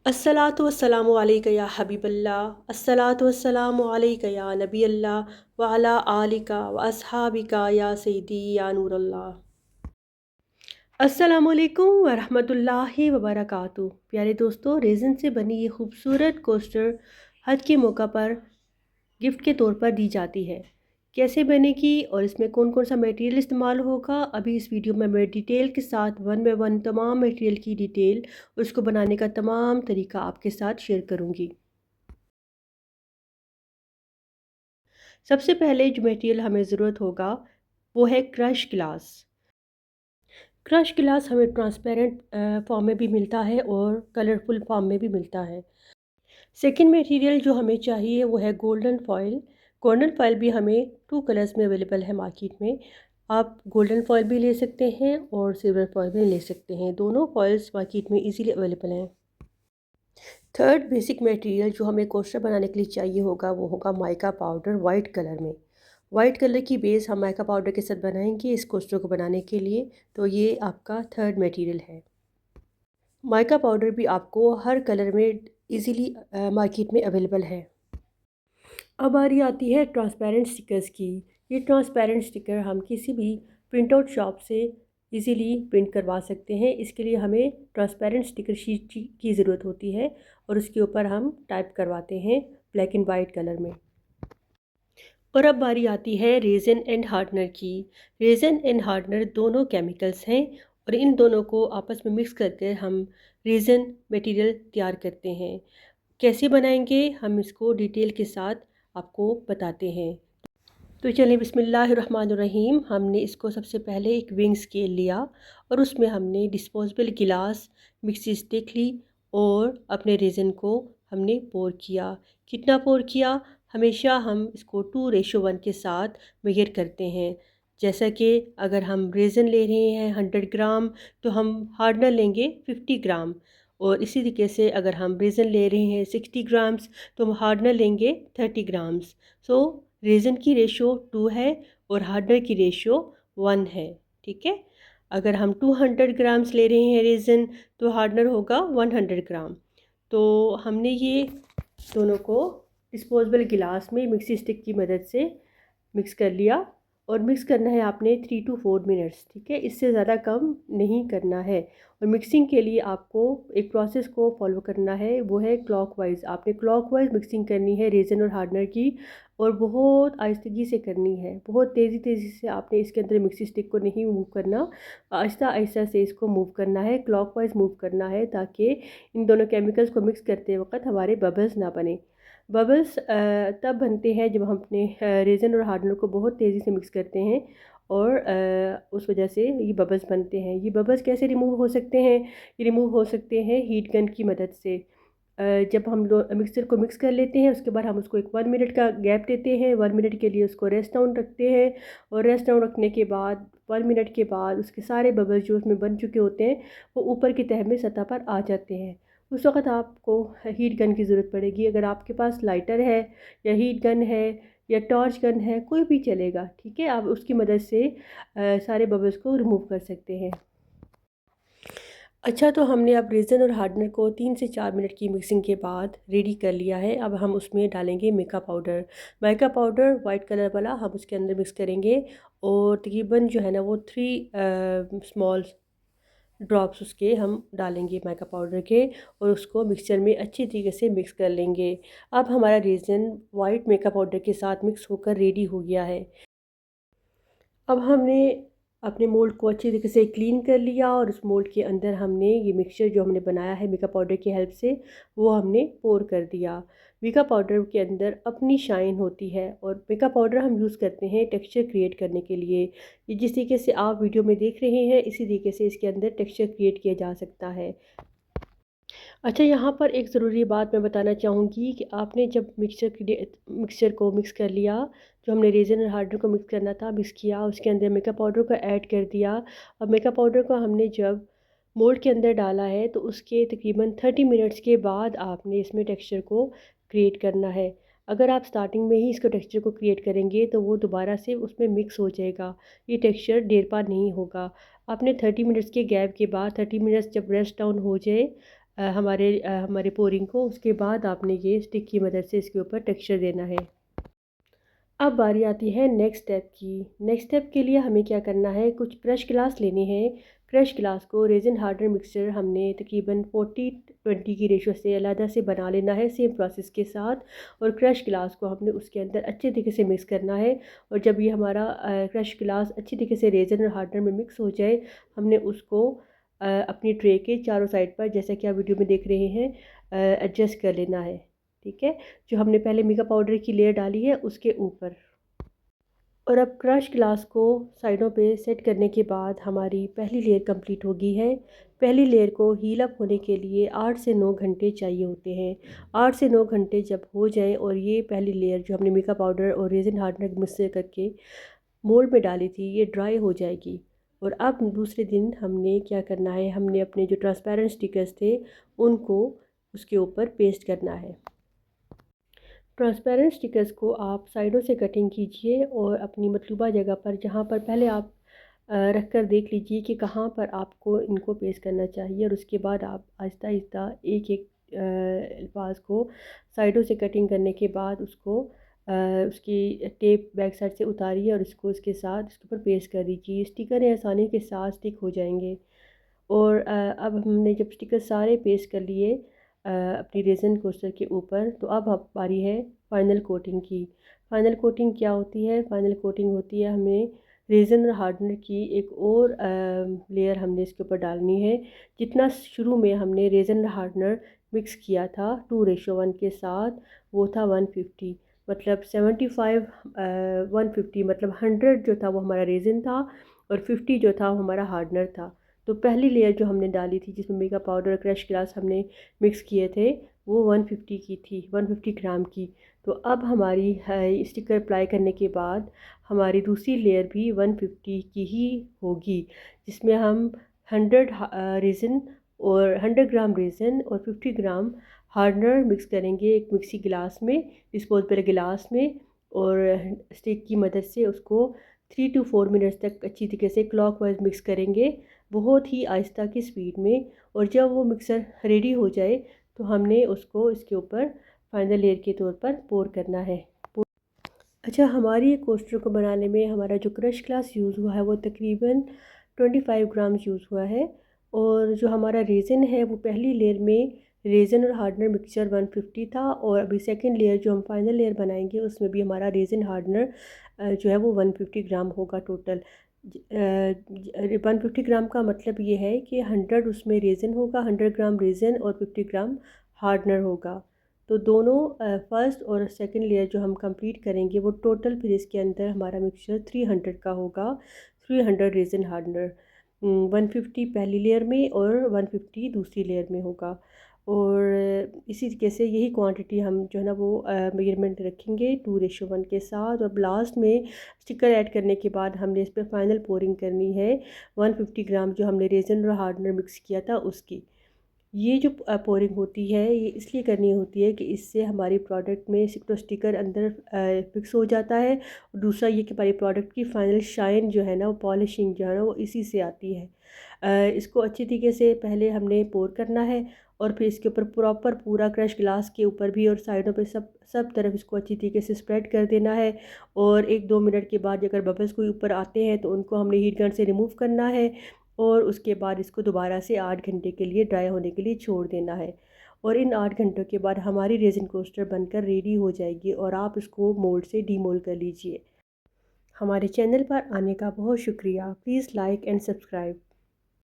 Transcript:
अस्सलातु वस्सलामु अलैका या हबीबल्लाह अस्सलातु वस्सलामु अलैका या नबी अल्लाह व अला आलिका व अस्हाबिका या सय्यदी या नूरल्लाह। अस्सलामु अलैकुम व रहमतुल्लाहि व बरकातुहू। प्यारे दोस्तों, रेज़न से बनी ये खूबसूरत कोस्टर हज के मौका पर गिफ्ट के तौर पर दी जाती है। कैसे बनेगी और इसमें कौन कौन सा मटेरियल इस्तेमाल होगा, अभी इस वीडियो में मैं डिटेल के साथ वन बाय वन तमाम मटेरियल की डिटेल, उसको बनाने का तमाम तरीका आपके साथ शेयर करूंगी। सबसे पहले जो मटेरियल हमें ज़रूरत होगा वो है क्रश गिलास। क्रश गिलास हमें ट्रांसपेरेंट फॉर्म में भी मिलता है और कलरफुल फॉर्म में भी मिलता है। सेकंड मटेरियल जो हमें चाहिए वो है गोल्डन फॉयल। गोल्डन फॉयल भी हमें टू कलर्स में अवेलेबल है मार्केट में। आप गोल्डन फॉयल भी ले सकते हैं और सिल्वर फॉयल भी ले सकते हैं, दोनों फॉयल्स मार्केट में इजीली अवेलेबल हैं। थर्ड बेसिक मटेरियल जो हमें कोस्टर बनाने के लिए चाहिए होगा वो होगा माइका पाउडर वाइट कलर में। वाइट कलर की बेस हम माइका पाउडर के साथ बनाएंगे इस कोस्टर को बनाने के लिए, तो ये आपका थर्ड मटेरियल है। माइका पाउडर भी आपको हर कलर में इजीली मार्केट में अवेलेबल है। अब बारी आती है ट्रांसपेरेंट स्टिकर्स की। ये ट्रांसपेरेंट स्टिकर हम किसी भी प्रिंट आउट शॉप से इजीली प्रिंट करवा सकते हैं। इसके लिए हमें ट्रांसपेरेंट स्टिकर शीट की ज़रूरत होती है और उसके ऊपर हम टाइप करवाते हैं ब्लैक एंड वाइट कलर में। और अब बारी आती है रेज़न एंड हार्डनर की। रेज़न एंड हार्डनर दोनों केमिकल्स हैं और इन दोनों को आपस में मिक्स करके हम रेज़न मटेरियल तैयार करते हैं। कैसे बनाएंगे हम इसको डिटेल के साथ आपको बताते हैं। तो चलिए बिस्मिल्लाहिर्रहमानिर्रहीम। हमने इसको सबसे पहले एक विंग स्केल लिया और उसमें हमने डिस्पोजेबल गिलास, मिक्सी स्टिक ली और अपने रेज़न को हमने पोर किया। कितना पोर किया? हमेशा हम इसको 2:1 के साथ मेजर करते हैं। जैसा कि अगर हम रेज़न ले रहे हैं 100 ग्राम तो हम हार्डनर लेंगे 50 ग्राम, और इसी तरीके से अगर हम रेज़न ले रहे हैं 60 ग्राम्स तो हम हार्डनर लेंगे 30 ग्राम्स। सो रेज़न की रेशो 2 है और हार्डनर की रेशो 1 है। ठीक है, अगर हम 200 ग्राम्स ले रहे हैं रेज़न तो हार्डनर होगा 100 ग्राम। तो हमने ये दोनों को डिस्पोजेबल गिलास में मिक्सी स्टिक की मदद से मिक्स कर लिया और मिक्स करना है आपने 3 to 4 मिनट्स। ठीक है, इससे ज़्यादा कम नहीं करना है। और मिक्सिंग के लिए आपको एक प्रोसेस को फॉलो करना है, वो है क्लॉकवाइज। आपने क्लॉकवाइज मिक्सिंग करनी है रेज़न और हार्डनर की, और बहुत आहिस्तगी से करनी है। बहुत तेज़ी से आपने इसके अंदर मिक्सी स्टिक को नहीं मूव करना, आहिस्ता आहिस्ता से इसको मूव करना है, क्लॉकवाइज मूव करना है, ताकि इन दोनों केमिकल्स को मिक्स करते वक्त हमारे बबल्स ना बने। बबल्स तब बनते हैं जब हम अपने रेज़न और हार्डनर को बहुत तेज़ी से मिक्स करते हैं और उस वजह से ये बबल्स बनते हैं। ये बबल्स कैसे रिमूव हो सकते हैं? ये रिमूव हो सकते हैं हीट गन की मदद से। जब हम मिक्सर को मिक्स कर लेते हैं उसके बाद हम उसको एक 1 मिनट का गैप देते हैं। 1 मिनट के लिए उसको रेस्ट डाउन रखते हैं और रेस्ट डाउन रखने के बाद 1 मिनट के बाद उसके सारे बबल्स जो उसमें बन चुके होते हैं वो ऊपर की तह में सतह पर आ जाते हैं। उस वक़्त आपको हीट गन की ज़रूरत पड़ेगी। अगर आपके पास लाइटर है या हीट गन है या टॉर्च गन है, कोई भी चलेगा। ठीक है, आप उसकी मदद से सारे बबल्स को रिमूव कर सकते हैं। अच्छा, तो हमने अब रेज़न और हार्डनर को 3 से 4 मिनट की मिक्सिंग के बाद रेडी कर लिया है। अब हम उसमें डालेंगे mica powder. Mica powder white colour वाला हम उसके अंदर मिक्स करेंगे और तकरीबन जो है ना वो 3 स्मॉल ड्रॉप्स उसके हम डालेंगे माइका पाउडर के, और उसको मिक्सचर में अच्छी तरीके से मिक्स कर लेंगे। अब हमारा रेज़न वाइट मिका पाउडर के साथ मिक्स होकर रेडी हो गया है। अब हमने अपने मोल्ड को अच्छी तरीके से क्लीन कर लिया और उस मोल्ड के अंदर हमने ये मिक्सचर जो हमने बनाया है मिका पाउडर की हेल्प से वो हमने पोर कर दिया। मिका पाउडर के अंदर अपनी शाइन होती है और मिका पाउडर हम यूज़ करते हैं टेक्सचर क्रिएट करने के लिए। ये जिस तरीके से आप वीडियो में देख रहे हैं इसी तरीके से इसके अंदर टेक्सचर क्रिएट किया जा सकता है। अच्छा, यहाँ पर एक ज़रूरी बात मैं बताना चाहूँगी कि आपने जब मिक्सचर को मिक्स कर लिया, जो हमने रेज़न और हार्डनर को मिक्स करना था मिक्स किया, उसके अंदर मेकअप पाउडर को ऐड कर दिया। अब मेकअप पाउडर को हमने जब मोल्ड के अंदर डाला है तो उसके तकरीबन 30 मिनट्स के बाद आपने इसमें टेक्सचर को क्रिएट करना है। अगर आप स्टार्टिंग में ही इसको टेक्सचर को क्रिएट करेंगे तो वो दोबारा से उसमें मिक्स हो जाएगा, ये टेक्सचर देर पा नहीं होगा। आपने 30 मिनट्स के गैप के बाद 30 मिनट्स जब रेस्ट डाउन हो जाए हमारे पोरिंग को। उसके बाद आपने ये स्टिक की मदद से इसके ऊपर टेक्सचर देना है। अब बारी आती है नेक्स्ट स्टेप की। नेक्स्ट स्टेप के लिए हमें क्या करना है, कुछ क्रश गिलास लेने हैं। क्रश गिलास को रेज़न हार्डनर मिक्सचर हमने तकरीबन 40-20 की रेशो से अलहदा से बना लेना है सेम प्रोसेस के साथ। और क्रश गिलास को हमने उसके अंदर अच्छे तरीके से मिक्स करना है। और जब ये हमारा क्रश गिलास अच्छी तरीके से रेज़न और हार्डनर में मिक्स हो जाए, हमने उसको अपनी ट्रे के चारों साइड पर, जैसा कि आप वीडियो में देख रहे हैं, एडजस्ट कर लेना है। ठीक है, जो हमने पहले मीका पाउडर की लेयर डाली है उसके ऊपर। और अब क्रश ग्लास को साइडों पे सेट करने के बाद हमारी पहली लेयर कंप्लीट होगी है। पहली लेयर को हील अप होने के लिए 8 से 9 घंटे चाहिए होते हैं। 8 से 9 घंटे जब हो जाएं और ये पहली लेयर जो हमने मीका पाउडर और रेज़न हार्डनर मिक्स करके मोल्ड में डाली थी, ये ड्राई हो जाएगी। और अब दूसरे दिन हमने क्या करना है, हमने अपने जो ट्रांसपेरेंट स्टिकर्स थे उनको उसके ऊपर पेस्ट करना है। ट्रांसपेरेंट स्टिकर्स को आप साइडों से कटिंग कीजिए और अपनी मतलूबा जगह पर, जहाँ पर पहले आप रख कर देख लीजिए कि कहाँ पर आपको इनको पेस्ट करना चाहिए। और उसके बाद आप आहिस्ता आहिस्ता एक एक अल्फाज को साइडों से कटिंग करने के बाद उसको उसकी टेप बैक साइड से उतारिए और इसको इसके साथ इसके ऊपर पेस्ट कर दीजिए। स्टिकर आसानी के साथ स्टिक हो जाएंगे। और अब हमने जब स्टिकर सारे पेस्ट कर लिए अपनी रेज़न कोस्टर के ऊपर, तो अब बारी है फ़ाइनल कोटिंग की। फ़ाइनल कोटिंग क्या होती है? फ़ाइनल कोटिंग होती है हमें रेज़न और हार्डनर की एक और लेयर हमने इसके ऊपर डालनी है। जितना शुरू में हमने रेज़न और हार्डनर मिक्स किया था 2:1 के साथ, वो था 150। मतलब 75 150, मतलब 100 जो था वो हमारा रेज़न था और 50 जो था वो हमारा हार्डनर था। तो पहली लेयर जो हमने डाली थी जिसमें मीका पाउडर और क्रश ग्लास हमने मिक्स किए थे, वो 150 की थी, 150 ग्राम की। तो अब हमारी स्टिकर अप्लाई करने के बाद हमारी दूसरी लेयर भी 150 की ही होगी, जिसमें हम 100 रेज़न और 100 ग्राम रेज़न और 50 ग्राम हार्डनर मिक्स करेंगे एक मिक्सी गिलास में, डिस्पोजेबल गिलास में। और स्टिक की मदद से उसको 3 to 4 मिनट्स तक अच्छी तरीके से क्लॉकवाइज मिक्स करेंगे, बहुत ही आहिस्ता की स्पीड में। और जब वो मिक्सर रेडी हो जाए तो हमने उसको इसके ऊपर फाइनल लेयर के तौर पर पोर करना है। अच्छा, हमारी कोस्टर को बनाने में हमारा जो क्रश ग्लास यूज़ हुआ है वो तकरीबन 25 ग्राम यूज़ हुआ है। और जो हमारा रेज़न है वो पहली लेयर में रेज़न और हार्डनर मिक्सचर 150 था। और अभी सेकंड लेयर जो हम फाइनल लेयर बनाएंगे उसमें भी हमारा रेज़न हार्डनर जो है वो 150 ग्राम होगा टोटल। 150 ग्राम का मतलब ये है कि 100 उसमें रेज़न होगा, 100 ग्राम रेज़न और 50 ग्राम हार्डनर होगा। तो दोनों फर्स्ट और सेकंड लेयर जो हम कंप्लीट करेंगे वो टोटल फिर इसके अंदर हमारा मिक्सचर 300 का होगा। 300 रेज़न हार्डनर 150 पहली लेयर में और 150 दूसरी लेयर में होगा। और इसी तरीके से यही क्वांटिटी हम जो है ना वो मेजरमेंट रखेंगे 2:1 के साथ। और लास्ट में स्टिकर ऐड करने के बाद हमने इस पर फाइनल पोरिंग करनी है 150 ग्राम जो हमने रेज़न और हार्डनर मिक्स किया था उसकी। ये जो पोरिंग होती है ये इसलिए करनी होती है कि इससे हमारी प्रोडक्ट में एक तो स्टिकर अंदर फिक्स हो जाता है। और दूसरा ये कि हमारी प्रोडक्ट की फ़ाइनल शाइन जो है ना, वो पॉलिशिंग जो है ना, वो इसी से आती है। इसको अच्छी तरीके से पहले हमने पोर करना है और फिर इसके ऊपर प्रॉपर पूरा क्रश ग्लास के ऊपर भी और साइडों पे सब सब तरफ इसको अच्छी तरीके से स्प्रेड कर देना है। और 1-2 मिनट के बाद अगर बबल्स कोई ऊपर आते हैं तो उनको हमने हीट गन से रिमूव करना है। और उसके बाद इसको दोबारा से 8 घंटे के लिए ड्राई होने के लिए छोड़ देना है। और इन 8 घंटों के बाद हमारी रेज़न कोस्टर बनकर रेडी हो जाएगी और आप इसको मोल्ड से डीमोल्ड कर लीजिए। हमारे चैनल पर आने का बहुत शुक्रिया। Please like and subscribe.